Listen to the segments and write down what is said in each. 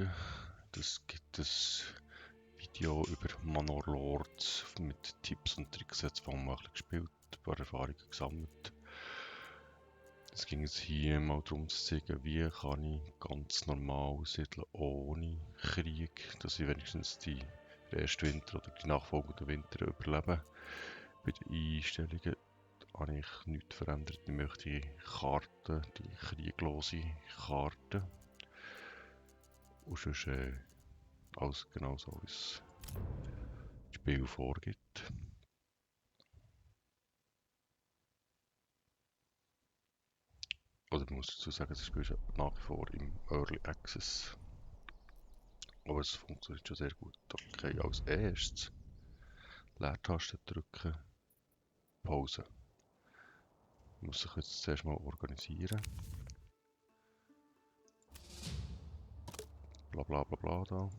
anschauen. Das gibt es Video über Manor Lords mit Tipps und Tricks, jetzt haben wir ein bisschen gespielt, ein paar Erfahrungen gesammelt. Es ging jetzt hier mal darum zu zeigen, wie kann ich ganz normal siedeln ohne Krieg, dass ich wenigstens den ersten Winter oder die nachfolgenden Winter überlebe. Bei den Einstellungen habe ich nichts verändert. Ich möchte die Karte, die krieglose Karte. Und sonst alles genau so, wie es das Spiel vorgibt. Oder ich muss dazu sagen, das Spiel ist nach wie vor im Early Access. Aber es funktioniert schon sehr gut. Okay, als erstes Leertaste drücken, Pause. Ich muss sich jetzt zuerst mal organisieren. Bla bla bla bla da.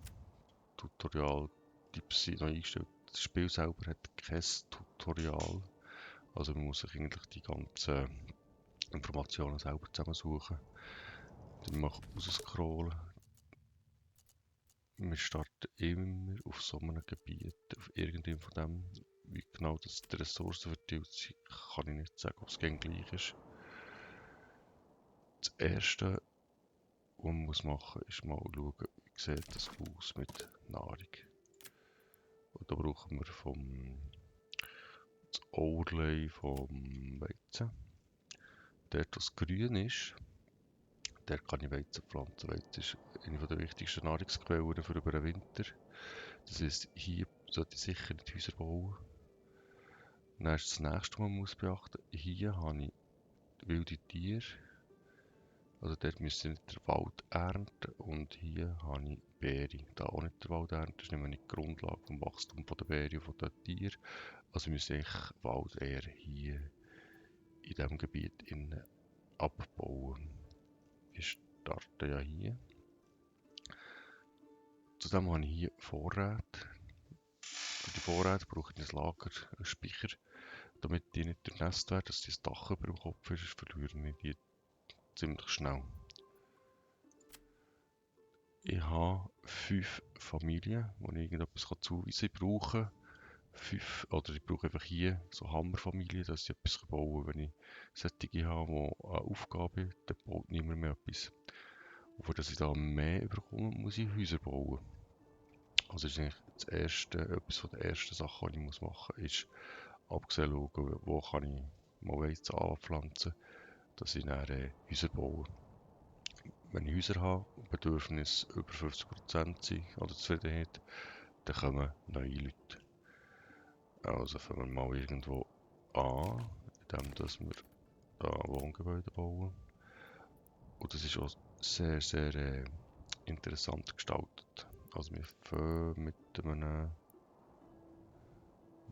Tutorial, Tipps sind noch eingestellt. Das Spiel selber hat kein Tutorial. Also man muss sich eigentlich die ganzen Informationen selber zusammensuchen. Dann mal rausscrollen. Wir starten immer auf so einem Gebiet, auf irgendeinem von dem. Wie genau das die Ressourcen verteilt sind, kann ich nicht sagen, ob es gleich ist. Das erste, was man muss machen, ist mal schauen, wie sieht das aus mit Nahrung. Und da brauchen wir das Overlay vom Weizen. Dort, was grün ist, dort kann ich Weizen pflanzen. Weizen ist eine der wichtigsten Nahrungsquellen für über den Winter. Das heisst, hier sollte ich sicher nicht Häuser bauen. Dann ist das nächste, was man muss beachten. Hier habe ich wilde Tiere. Also dort müsste ich nicht den Wald ernten. Und hier habe ich Beeren. Da auch nicht den Wald ernten. Das ist nämlich nicht die Grundlage vom Wachstum der Beeren und der Tiere. Also müsste ich Wald eher hier in diesem Gebiet abbauen. Ich starte ja hier. Zudem habe ich hier Vorräte. Für die Vorräte brauche ich ein Lager, einen Speicher, damit die nicht durchnässt werden, dass das Dach über dem Kopf ist, verliere ich die ziemlich schnell. Ich habe 5 Familien, wo ich irgendetwas zuweisen kann. Ich brauche 5, oder ich brauche einfach hier so Hammerfamilien, dass ich etwas bauen kann. Wenn ich solche habe, die eine Aufgabe haben, dann baut niemand mehr etwas. Und für dass ich da mehr bekomme, muss ich Häuser bauen. Also ist eigentlich das erste, etwas von der ersten Sachen, die ich machen muss, ist abgesehen schauen, wo kann ich mal Weizen anpflanzen, dass ich dann Häuser baue. Wenn ich Häuser habe und Bedürfnis über 50% sind oder Zufriedenheit, dann kommen neue Leute. Also fangen wir mal irgendwo an, indem dass wir da Wohngebäude bauen. Und das ist auch sehr, sehr interessant gestaltet. Also wir fangen mit einem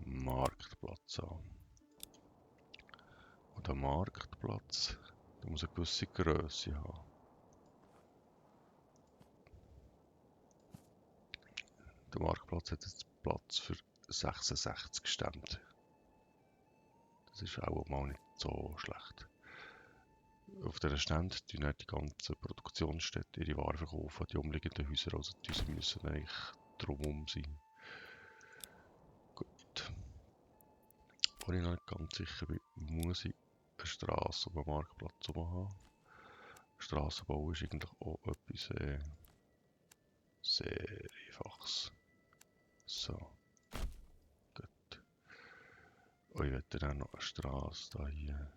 Marktplatz an. Und der Marktplatz, der muss eine gewisse Größe haben. Der Marktplatz hat jetzt Platz für 66 Stände. Das ist auch mal nicht so schlecht. Auf diesen Ständen tun dann die ganzen Produktionsstätten ihre Waren verkaufen, die umliegenden Häuser, also die Häuser müssen eigentlich drumherum sein. Gut. Wo ich noch nicht ganz sicher bin, muss ich eine Straße auf dem Marktplatz haben. Strassenbau ist eigentlich auch etwas sehr Einfaches. So. Gut. Und ich werde dann noch eine Straße da hier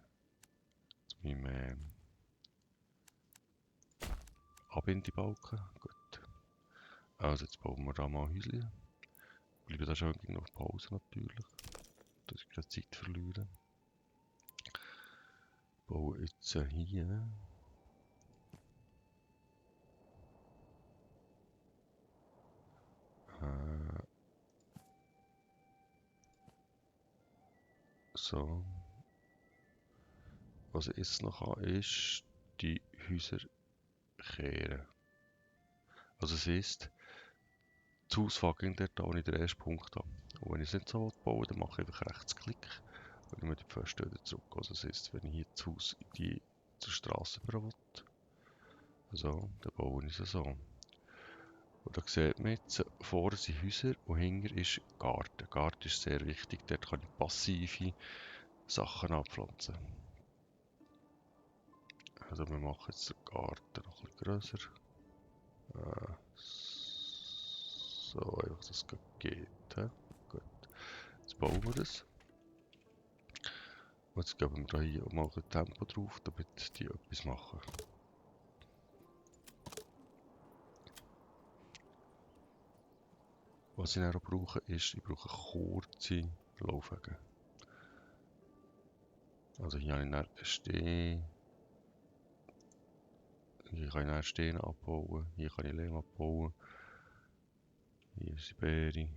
zu meinem Abbindebalken. Gut. Also jetzt bauen wir da mal Häuschen. Bleiben da schon auf Pause natürlich, dass ich keine Zeit verliere. Baue jetzt hier so. Was ich jetzt noch habe, ist die Häuser kehren. Also es heisst, das Haus fängt dort an, wo ich den ersten Punkt habe. Und wenn ich es nicht so baue, dann mache ich einfach Rechtsklick und nehme die Pfosten wieder zurück. Also das heisst, wenn ich hier das Haus zur Straße will, also, dann baue ich es so. Und da sieht man jetzt, vorne sind Häuser und hinten ist Garten. Garten ist sehr wichtig, dort kann ich passive Sachen anpflanzen. Also wir machen jetzt den Garten noch ein bisschen grösser. So, einfach, dass es geht. He? Gut, jetzt bauen wir das. Und jetzt geben wir hier mal ein Tempo drauf, damit die etwas machen. Was ich dann auch brauche, ist, ich brauche kurze Laufwege. Also hier habe ich dann Stehen. Hier kann ich dann Steine abbauen, hier kann ich Lehm abbauen. Hier ist die Beere.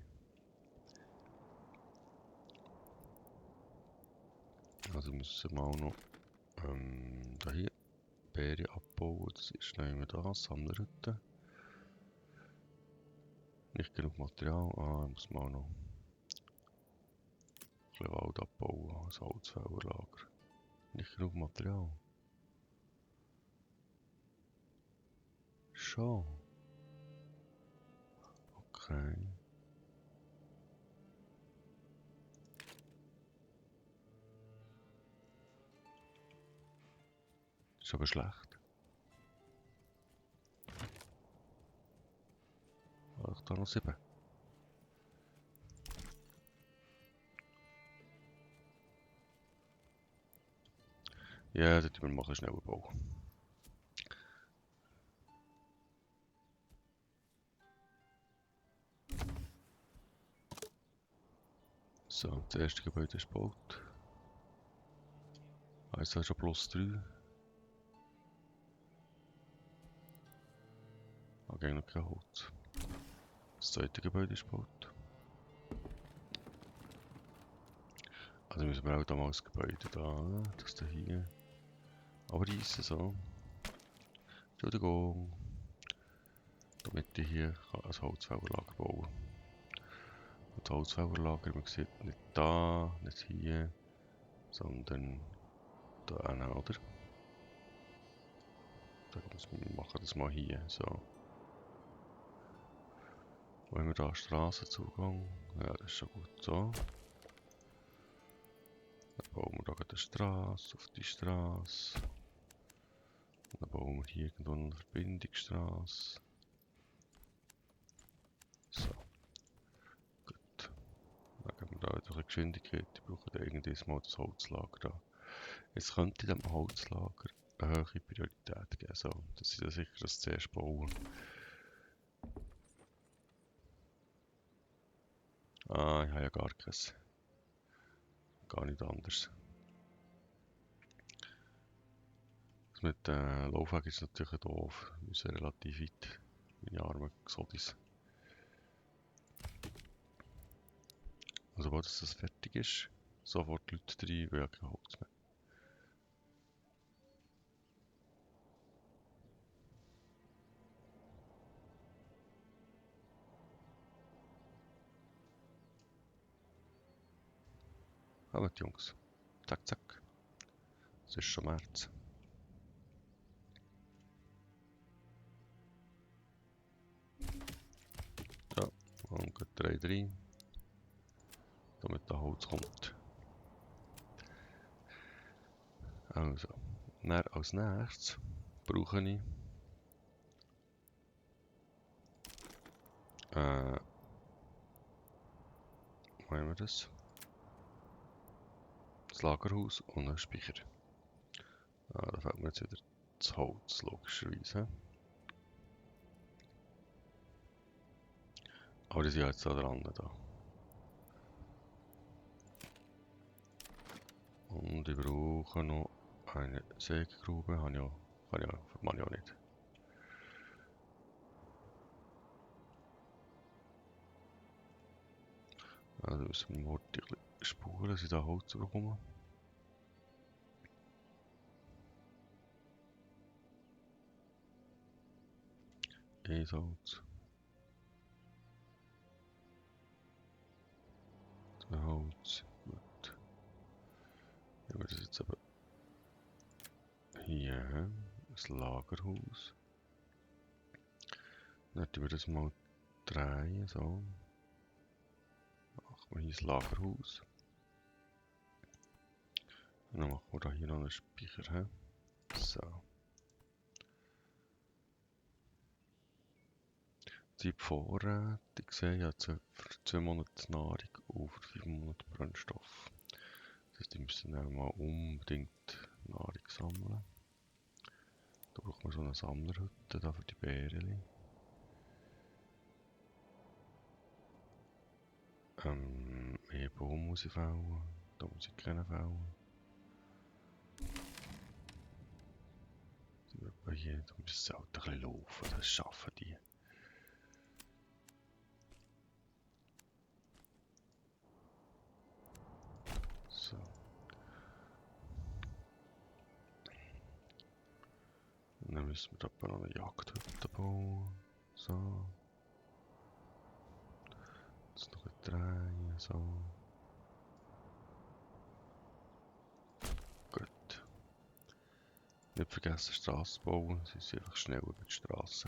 Also müssen wir auch noch hier Beere abbauen. Das ist nehmen wir da, Sammlerhütte. Nicht genug Material, muss man auch noch ein bisschen Wald abbauen, als Holzfällerlager. Nicht genug Material. Schon. Okay. Das ist aber schlecht. Habe ich da noch 7? Ja, das machen wir schneller bauen. So, das erste Gebäude ist gebaut. Also schon +3. Habe noch kein Holz. Das zweite Gebäude ist gebaut. Also müssen wir auch da mal das Gebäude da, das da hier. Aber reissen so. Entschuldigung. Damit ich hier ein Holzfällerlager bauen kann. Und das Holzfällerlager, man sieht nicht da, nicht hier, sondern da hinten, oder? Wir machen das mal hier, so. Wo haben wir da Strassenzugang? Ja, das ist schon gut so. Dann bauen wir da eine Straße auf die Straße. Dann bauen wir hier irgendwo eine Verbindungsstraße. So. Gut. Dann geben wir da wieder eine Geschwindigkeit. Ich brauche da irgendwie mal das Holzlager da. Jetzt könnte ich dem Holzlager eine hohe Priorität geben. So, dass ich da sicher das zuerst baue. Ah, ich habe ja gar keins. Gar nicht anders. Das mit Laufweg ist natürlich doof. Wir müssen relativ weit. Meine armen Xodis. Und sobald das fertig ist, sofort die Leute rein, weil ja kein Holz mehr. Aber die Jungs. Zack, zack. Es ist schon März. Ja, und geht 3 rein. Damit der Holz kommt. Also, dann als nächstes brauche ich wo haben wir das? Das Lagerhaus und einen Speicher. Da fällt mir jetzt wieder das Holz, logischerweise. Aber die sind ja jetzt da dran. Da. Und ich brauche noch eine Sägegrube. Kann ich auch nicht. Also müssen wir mal die Spuren, dass ich da Holz bekomme. Holz. 2 Holz. Gut. Wenn wir das jetzt aber hier haben, das Lagerhaus. Dann tun wir das mal drehen, so. Machen wir hier das Lagerhaus. Und dann machen wir da hier noch einen Speicher. He? So. Die Vorräte, ich sehe jetzt für 2 Monate Nahrung und für 5 Monate Brennstoff. Das heißt, die müssen dann mal unbedingt Nahrung sammeln. Da braucht man so eine Sammlerhütte da für die Beeren. Mehr Baum muss ich fällen. Da muss ich keinen fällen. Hier, da müssen sie halt ein bisschen laufen, das schaffen die. So. Und dann müssen wir da noch eine Jagdhütte bauen. So. Jetzt noch ein drehen, so. Gut. Nicht vergessen Straßen bauen, sie sind einfach schnell über die Straße.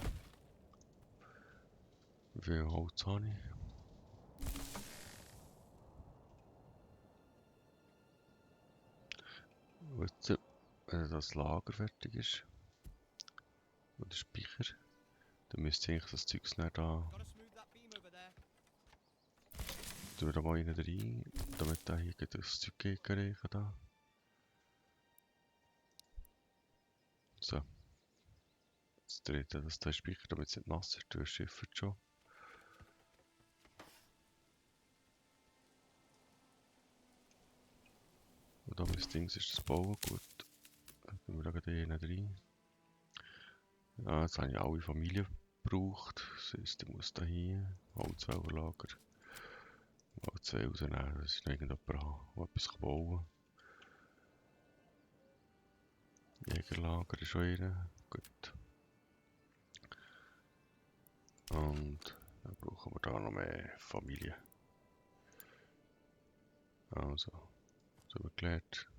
Wie viel Holz habe ich? Und jetzt, wenn das Lager fertig ist, und der Speicher, dann müsste eigentlich das Zeug da, tun wir da mal rein, damit da hier das Zeug gehen kann. So. Jetzt dreht er das da Speicher, damit es nicht nass ist, du schiffert schon. Und da mein Ding ist das Bauen gut. Dann tun wir da gerade rein. Ja, jetzt habe ich alle Familien gebraucht. Das heisst, ich muss da hier Holzfällerlager mal 2 rausnehmen, dass ich noch irgendjemand habe, der etwas bauen kann. Jägerlager ist schon rein. Gut. Und dann brauchen wir da noch mehr Familie. Also, so erklärt.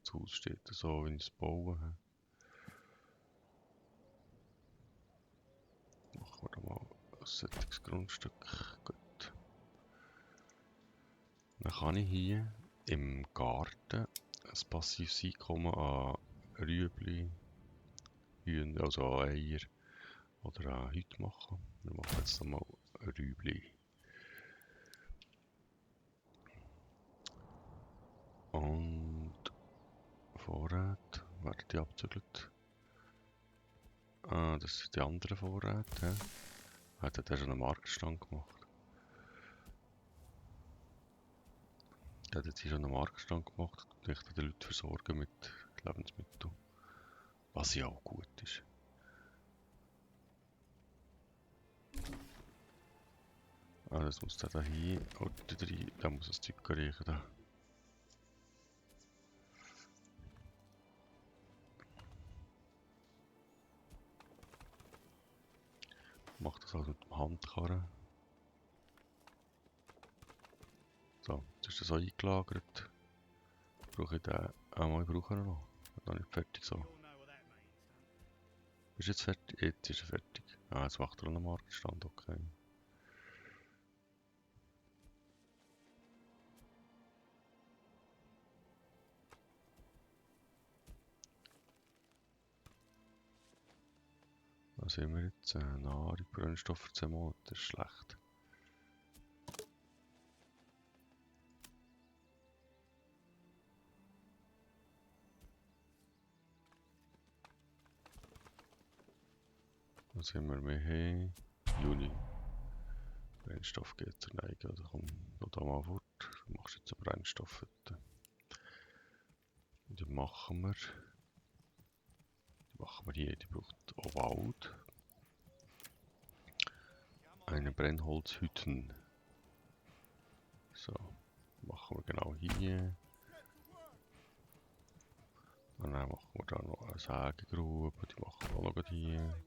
Das Haus steht so, wie ich es bauen habe. Machen wir da mal ein solches Grundstück. Gut. Dann kann ich hier im Garten ein passives Einkommen an Rüebli, Hühner, also an Eier oder an Hüte machen. Wir machen jetzt nochmal Rüebli. Und Vorräte werden die abgezügelt. Ah, das sind die anderen Vorräte. Hat er schon einen Marktstand gemacht? Er hat jetzt hier schon einen Marktstand gemacht und möchte die Leute versorgen mit Lebensmitteln. Was ja auch gut ist. Ah, das muss da hier, oder da muss das Zeug riechen. Da. Macht das halt mit dem Handkarren. So, jetzt ist das auch eingelagert. Brauche ich den? Ich brauche ihn noch. Noch nicht fertig so. Ist jetzt fertig? Jetzt ist er fertig. Ah, jetzt macht er einen Marktstand, okay. Was haben wir jetzt? Nahrung, Brennstoff für 10 Monate, das ist schlecht. Was haben wir mehr? Juni. Brennstoff geht zur Neige, also komm, noch da mal fort. Du machst jetzt eine Brennstoffhütte. Und die machen wir hier, die braucht auch Wald. Eine Brennholzhütten. So, machen wir genau hier. Und dann machen wir da noch eine Sägegrube, die machen wir auch noch hier.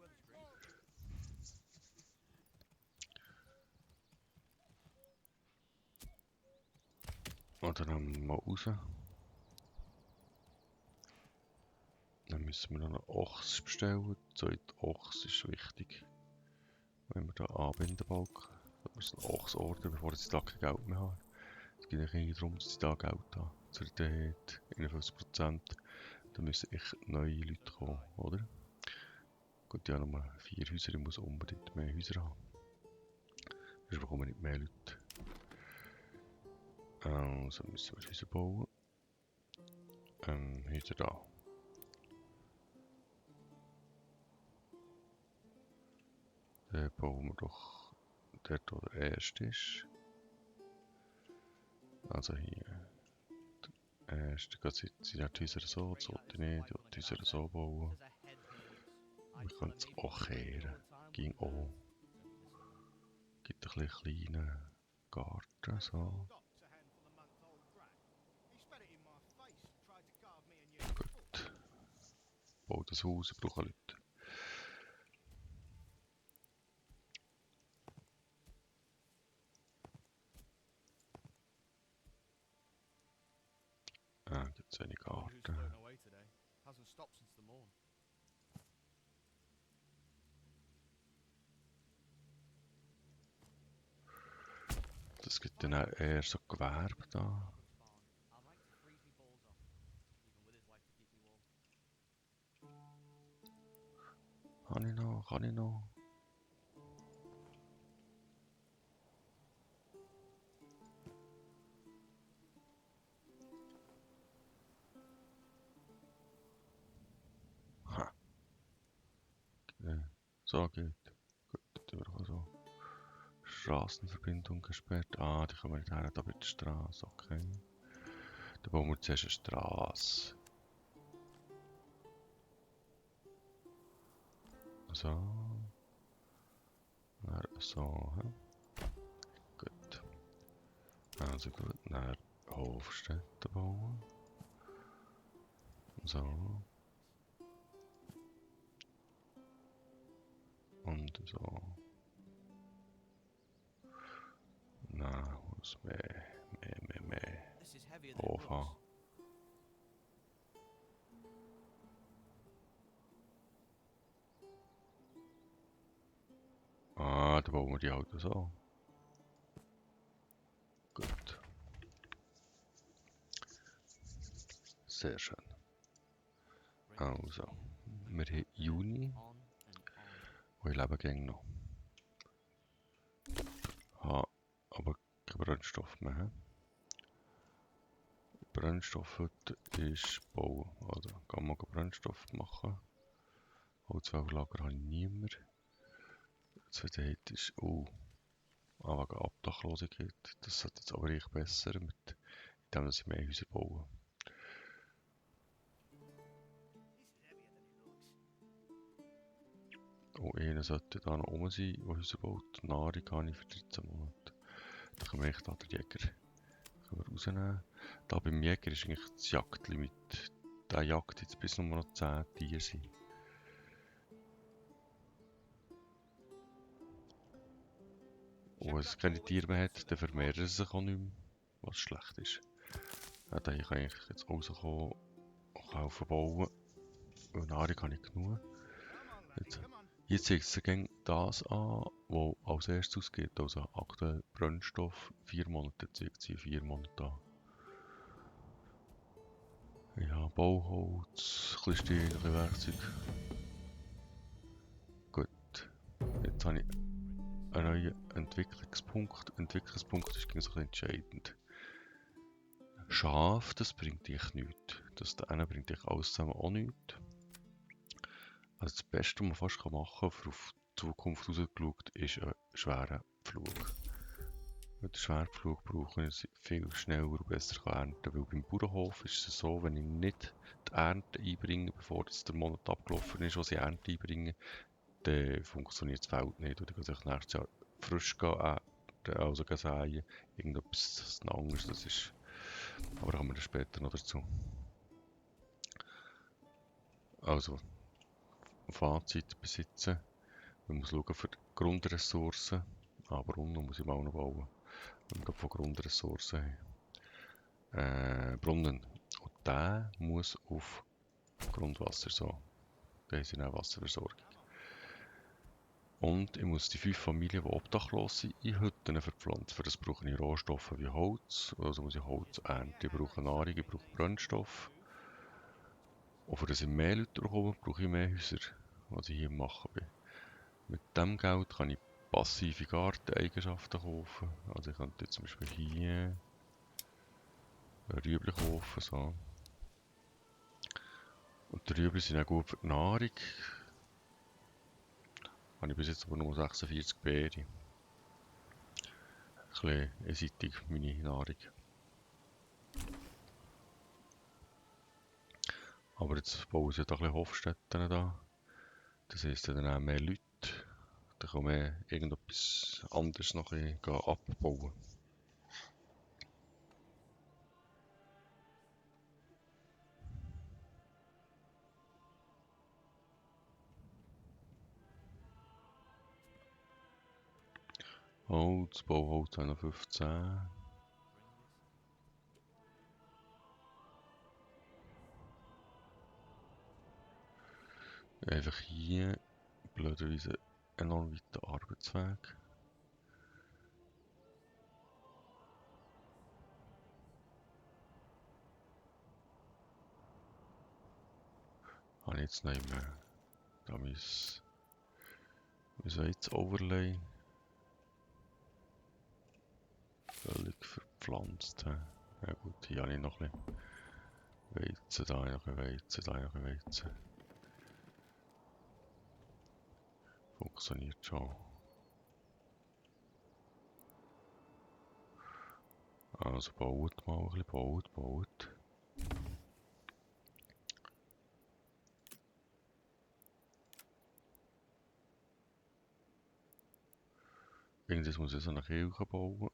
Und dann haben wir mal raus. Dann müssen wir noch einen Ochs bestellen. Die zweite Ochs ist wichtig. Wenn wir da Anbindebalken, dass wir es auch ordnen, bevor ich da kein Geld mehr habe. Es geht eigentlich darum, dass ich da Geld habe. Zufriedenheit, 51%. Da müssen echt neue Leute kommen, oder? Gut, ja, nur 4 Häuser, ich muss unbedingt mehr Häuser haben. Sonst bekommen wir nicht mehr Leute. Also müssen wir Häuser bauen. Häuser da. Dann bauen wir doch dort, wo der erste ist. Also hier. Der erste geht sind die Häuser so, das sollte ich nicht, die Häuser so bauen. Wir können es auch kehren. Ging auch. Gibt ein bisschen kleinen Garten, so. Gut. Baut das Haus, ich brauche Leute. Gibt es wenig Garten. Das gibt dann auch eher so Gewerbe da. Kann ich noch? Kann ich noch? Ha. So geht. Gut, dann wir auch so. Straßenverbindung gesperrt. Die kommen nicht her, da bei der Straße. Okay. Dann bauen wir zuerst eine Straße. So. Dann so. Gut. Also gut, dann Hofstätte bauen. So. Und so. Nein, muss mehr Hof haben. Da bauen wir die Autos so. Gut. Sehr schön. Also, wir haben Juni. Und ich lebe gegen noch. Habe aber keinen Brennstoff mehr. Brennstoff heute ist bauen. Also, kann man Brennstoff machen. Holzwelllager habe ich niemand. Zweitens ist, wegen Obdachlosigkeit. Das sollte jetzt aber echt besser, mit dem, dass ich mehr Häuser baue. Und einer sollte da noch oben sein, der Häuser baut. Nahrung habe ich für 13 Monate. Da können wir echt da den Jäger rausnehmen. Da beim Jäger ist eigentlich das Jagdlimit. Der jagt jetzt bis nur noch 10 Tiere sind. Und wenn es keine Tiere mehr hat, dann vermehren sie sich auch nicht mehr, was schlecht ist. Da hier kann ich jetzt rauskommen und kaufen, bauen. Und Nahrung habe ich genug. Jetzt zeigt es das an, was als erstes ausgeht. Also aktuell Brennstoff, 4 Monate, zeigt sie 4 Monate an. Ja, Bauholz, ein bisschen Stil, ein bisschen Werkzeug. Gut, jetzt habe ich einen neuen Entwicklungspunkt. Entwicklungspunkt ist so entscheidend. Schaf, das bringt dich nichts. Das da bringt dich alles zusammen auch nichts. Also das Beste, was man fast machen kann, auf die Zukunft rausgeschaut, ist ein schwerer Pflug. Mit dem schweren Pflug brauche ich viel schneller und besser ernten, weil beim Bauernhof ist es so, wenn ich nicht die Ernte einbringe, bevor der Monat abgelaufen ist, was ich Ernte einbringe, dann funktioniert das Feld nicht. Oder ich kann nächstes Jahr frisch ernten, also säen, irgendetwas anderes, das ist, aber da kommen wir später noch dazu. Also, Fazit besitzen. Man muss schauen für die Grundressourcen. Aber unten muss ich mal noch bauen. Wenn wir von Grundressourcen haben. Brunnen. Und der muss auf Grundwasser so. Da ist eine Wasserversorgung. Und ich muss die 5 Familien, die obdachlos sind, in Hütten verpflanzen. Für das brauche ich Rohstoffe wie Holz. Also muss ich Holz ernten. Ich brauche Nahrung, ich brauche Brennstoff. Und für das ich mehr Leute bekomme, brauche ich mehr Häuser, was ich hier machen bin. Mit dem Geld kann ich passive Garteneigenschaften kaufen. Also ich könnte jetzt zum Beispiel hier Rüebli kaufen. So. Und die Rüebli sind auch gut für die Nahrung. Habe ich bis jetzt aber nur 46 Beeren. Ein bisschen einseitig meine Nahrung. Aber jetzt bauen sie da ein bisschen Hofstätten da. Das heisst dann auch mehr Leute. Dann kann man irgendetwas anderes noch ein bisschen abbauen. Holz, Bauholz haben noch 15. Einfach hier blöderweise enorm weiter Arbeitsweg. Habe ich jetzt nicht mehr. Da mein jetzt Overlay völlig verpflanzt. Ja gut, hier habe ich noch ein bisschen Weizen, da noch ein Weizen, da noch ein Weizen. Funktioniert schon. Also baut mal ein bisschen, baut. Irgendwas muss ich so eine Kirche bauen.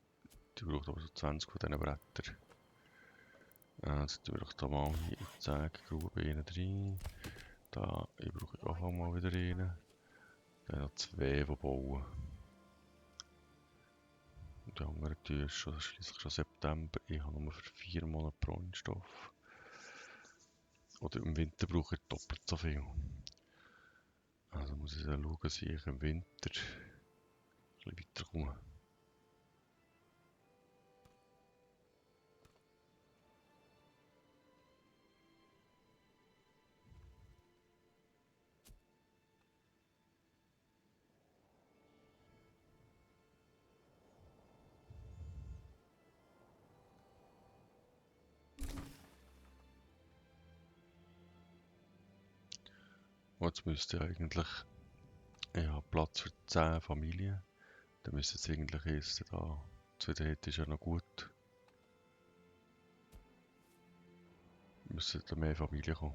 Die braucht aber so 20 von diesen Brettern. Jetzt tue ich da mal hier in die Sägegrube rein. Da, ich brauche auch mal wieder rein. Dann noch 2 die bauen. Und die anderen Tür ist schliesslich schon September. Ich habe nur für 4 Monate Brennstoff. Oder im Winter brauche ich doppelt so viel. Also muss ich dann schauen, dass ich im Winter ein bisschen weiterkomme. Und jetzt müsste ich eigentlich, ich habe Platz für 10 Familien. Dann müsste es eigentlich erst da, Zufriedenheit ist ja noch gut. Müssen da mehr Familien kommen.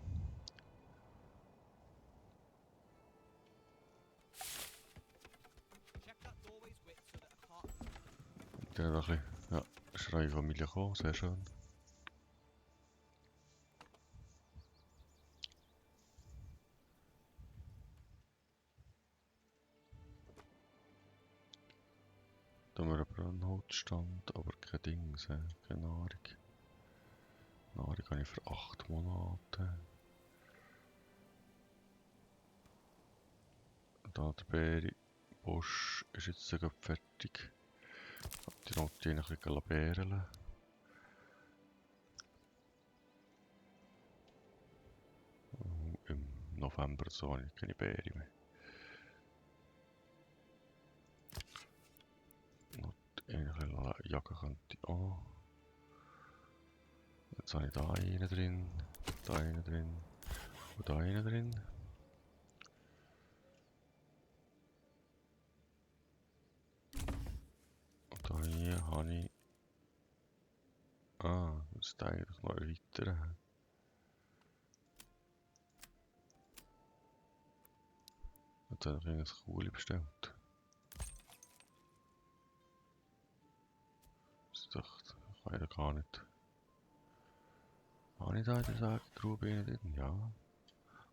Und dann noch ein bisschen, ja, ist eine neue Familie gekommen, sehr schön. Da haben wir einen Brennholzstand, aber kein Dings, keine Nahrung. Nahrung habe ich für 8 Monate. Da der Beerenbusch ist jetzt sogar fertig. Die Note noch ein bisschen beeren. Im November so habe ich keine Beeren mehr. Noch jagen könnte ich auch. Jetzt habe ich da einen drin, da einen drin und da einen drin. Und da hier habe ich... Ah, das ist eigentlich noch erweitern. Jetzt habe ich ein Kuhli bestellt. Das ist doch... Das kann ich doch gar nicht. Habe ich da in der Sägegrube drin? Ja.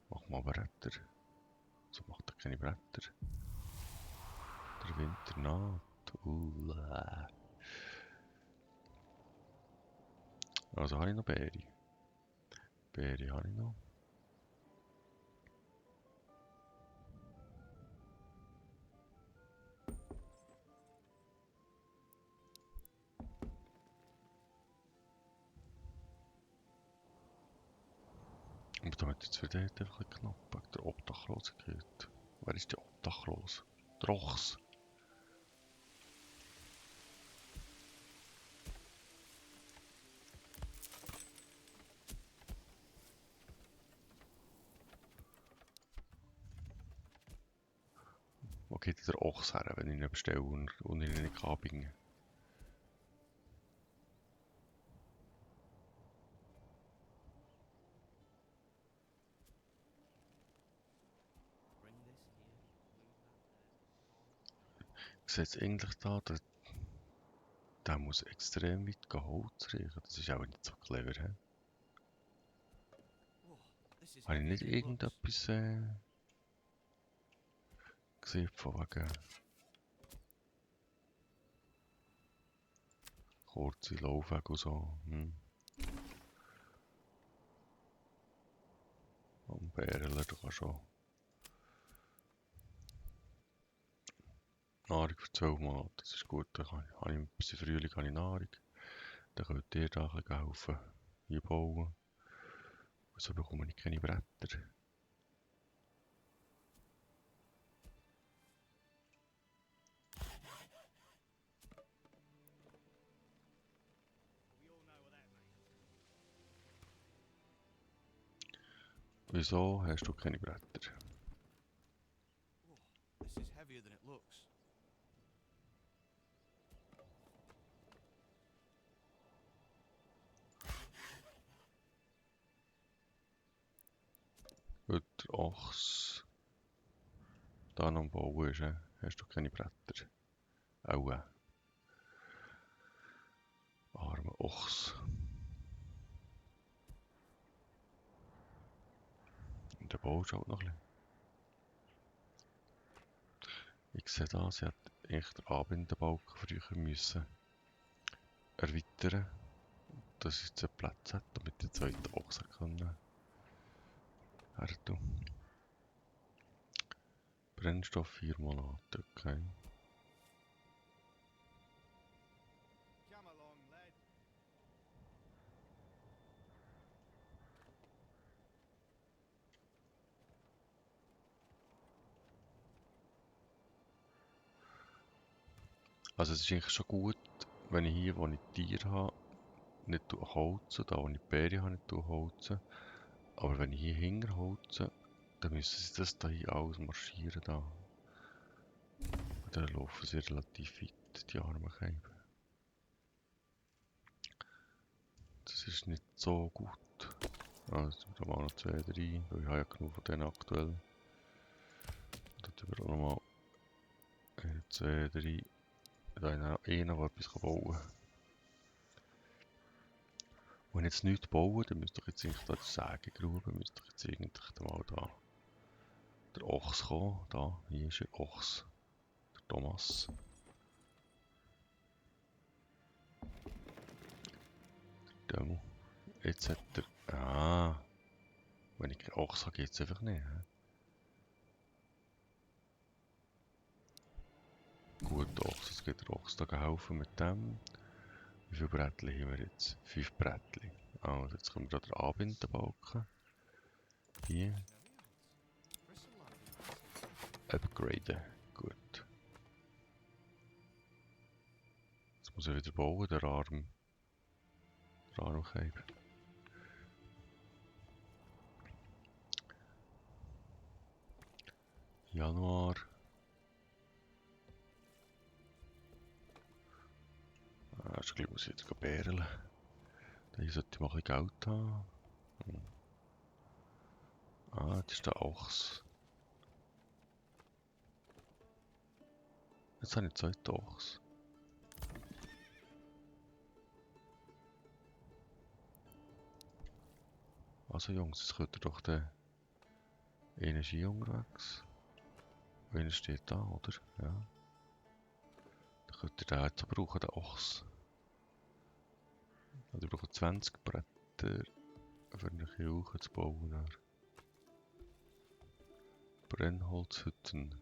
Mach mal Bretter. So macht er keine Bretter. Der Winter naht. Also habe ich noch Beere. Beere habe ich noch. Aber da hat jetzt wieder einfach einen Knopf wegen der Obdachlosigkeit. Wer ist der Obdachlos? Der Ochs. Wo geht der Ochs her, wenn ich ihn bestelle und ihn nicht anbringen kann? Ich sehe jetzt eigentlich da, der muss extrem weit Holz reichen. Das ist auch nicht so clever, hä? Habe ich nicht irgendetwas gesehen von wegen kurze Laufwege und so? Und Bärle, du kannst schon Nahrung für 12 Monate, das ist gut. Dann habe ich bis im Frühling habe ich Nahrung. Dann könnt ihr da ein bisschen helfen, hier bauen. Und so bekomme ich keine Bretter. Wieso hast du keine Bretter? This is heavier than it looks. Weil der Ochs da noch am Bauen ist, hast du keine Bretter. Auch armer Ochs. Und der baut halt noch ein bisschen. Ich sehe da, sie hat echt den Anbindebalken früher müssen erweitern, dass sie jetzt einen Platz hat, damit die zweiten Ochsen können hertun. Brennstoff 4 Monate, okay. Come along, lad. Also es ist eigentlich schon gut, wenn ich hier, wo ich Tiere habe, nicht holzen, da wo ich Beeren habe, nicht holzen. Aber wenn ich hier hinter holze, dann müssen sie das da hier alles marschieren da. Und dann laufen sie relativ weit, die armen Käfer. Das ist nicht so gut. Also da mal noch 2, 3, weil ich habe ja genug von denen aktuell. Dann tun wir auch nochmal 1, 2, 3. Da habe ich noch einen, der etwas bauen kann. Wenn ich jetzt nichts baue, dann müsste ich jetzt eigentlich da die Sägegrube, müsste ich jetzt eigentlich mal da der Ochs kommen. Da, hier ist der Ochs. Der Thomas. Der Demo. Jetzt hat er... Ah. Wenn ich keinen Ochs habe, geht es einfach nicht. Gut, Ochs. Es geht der Ochs da helfen mit dem. Wie viele Brettchen haben wir jetzt? 5 Brettchen. Also jetzt können wir da den Anbindenbalken. Hier. Upgraden. Gut. Jetzt muss ich wieder bauen, der Arm. Der Armkäfer. Januar. Erst gleich muss ich jetzt bäreln. Hier sollte ich mal ein bisschen Geld haben. Ah, das ist der Ochs. Jetzt habe ich 2 Ochs. Also Jungs, jetzt könnt ihr doch den Energie unterwegs. Einer steht da, oder? Ja. Dann könnt ihr den jetzt brauchen, den Ochs. Also ihr braucht 20 Bretter für eine Kirche zu bauen. Dann. Brennholzhütten.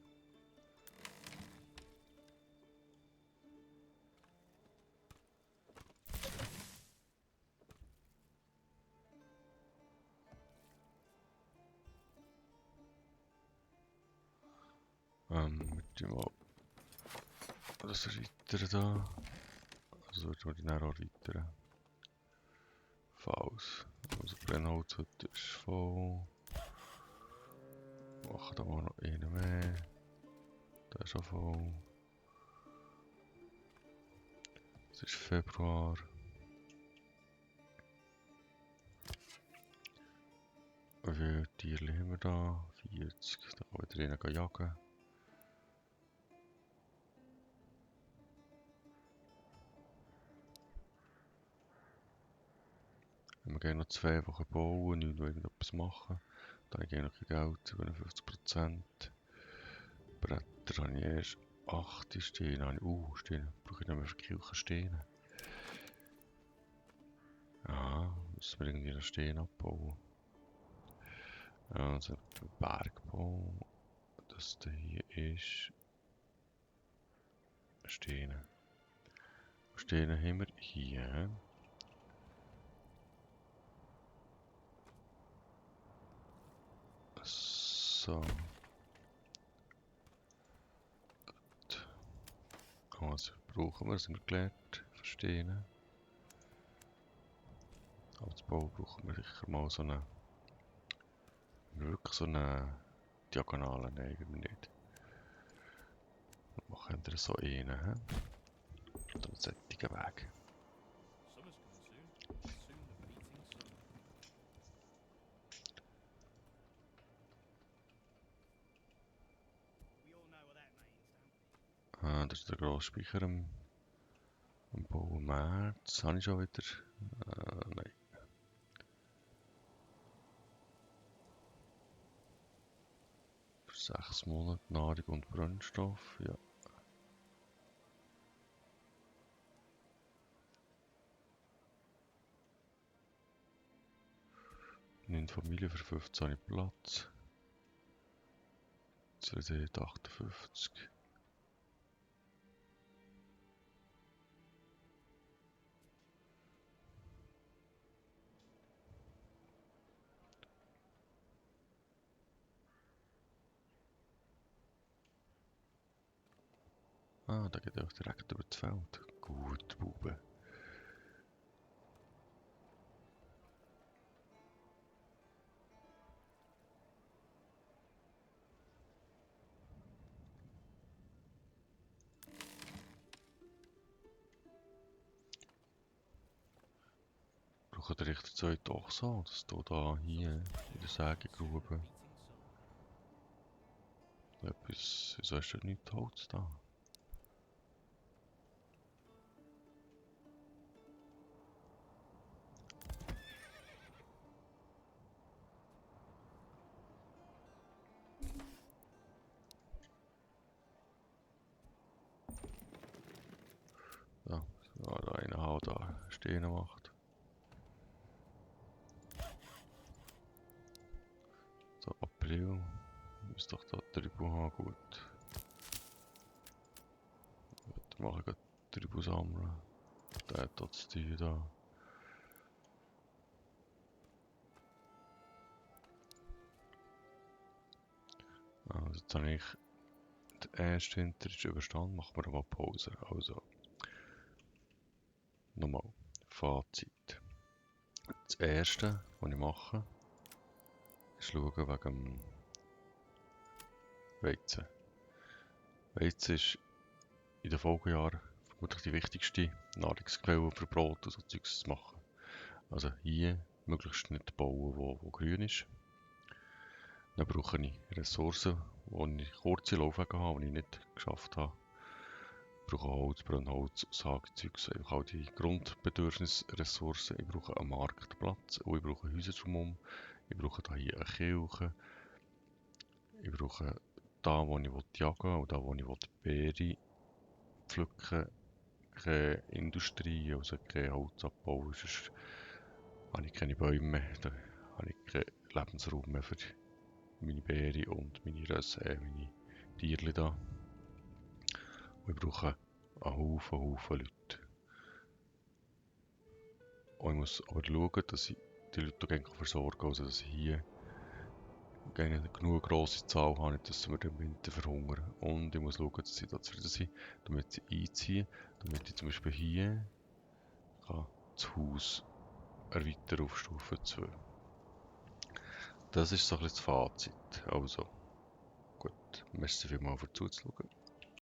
Mit dem mal das erweitern da. Also würde ich dann auch erweitern. Falls. Also Brennholzhütte ist voll. Machen da mal noch einen mehr. Der ist auch voll. Es ist Februar. Wie viele Tiere haben wir da? 40. Da kann wieder einer jagen. Wir gehen noch 2 Wochen bauen, nicht noch irgendetwas machen. Dann habe ich noch kein Geld, 57%. Bretter habe ich erst 8 Steine. Steine. Brauche ich nicht mehr für die Kirche Steine. Ja, müssen wir irgendwie einen Stein abbauen. Also Bergbau. Das hier ist Steine. Steine haben wir hier. So. Was brauchen wir? Sind wir gelernt? Verstehen. Als Bau brauchen wir sicher mal so eine. Wirklich so eine Diagonale. Nein, irgendwie nicht. Machen wir so einen. Oder einen solchen Weg. Summer's coming soon. Soon the beating sun. We all know what that means, don't we? Das ist der Grossspeicher am Bau im März. Habe ich schon wieder? Nein. Für 6 Monate Nahrung und Brennstoff. Ja. In Familie für 15 Platz. 258. Ah, da geht er auch direkt über das Feld. Gut, Bube. Brauchen der Richter 2 doch so, dass du da hier in der Sägegrube etwas, wieso hast du nicht Holz da? Da, da einer halt da stehen macht. So, April. Ist doch da Tribut haben, gut. Dann mache ich gerade Tribut sammeln. Der hat das Tier da. Also jetzt habe ich den ersten Winter ist überstanden, machen wir mal Pause. Also, nochmal, Fazit. Das erste, was ich mache, ist schauen wegen dem Weizen. Weizen ist in den Folgejahren vermutlich die wichtigste Nahrungsquelle für Brot und so Zeugs zu machen. Also hier möglichst nicht bauen, wo grün ist. Dann brauche ich Ressourcen, wo ich kurze Laufwege habe, die ich nicht geschafft habe. Ich brauche Holz, Brennholz, Sagzeugs, einfach all die Grundbedürfnisressourcen. Ich brauche einen Marktplatz und ich brauche Häuser drumherum. Ich brauche hier eine Kirche. Ich brauche da, wo ich jagen will, und da, wo ich Beeren pflücken, keine Industrie, also kein Holzabbau. Sonst habe ich keine Bäume mehr, da habe ich keinen Lebensraum mehr für meine Beeren und meine Rösse, meine Tiere da. Und ich brauche einen Haufen Leute. Und ich muss aber schauen, dass ich die Leute versorgen kann, also dass ich hier eine genug grosse Zahl habe, nicht, dass wir im Winter verhungern. Und ich muss schauen, dass sie da zufrieden sind, damit sie einziehen, damit ich zum Beispiel hier kann das Haus erweitern auf Stufe 2. Das ist so ein bisschen das Fazit. Also, gut, merci vielmals für zuzuschauen.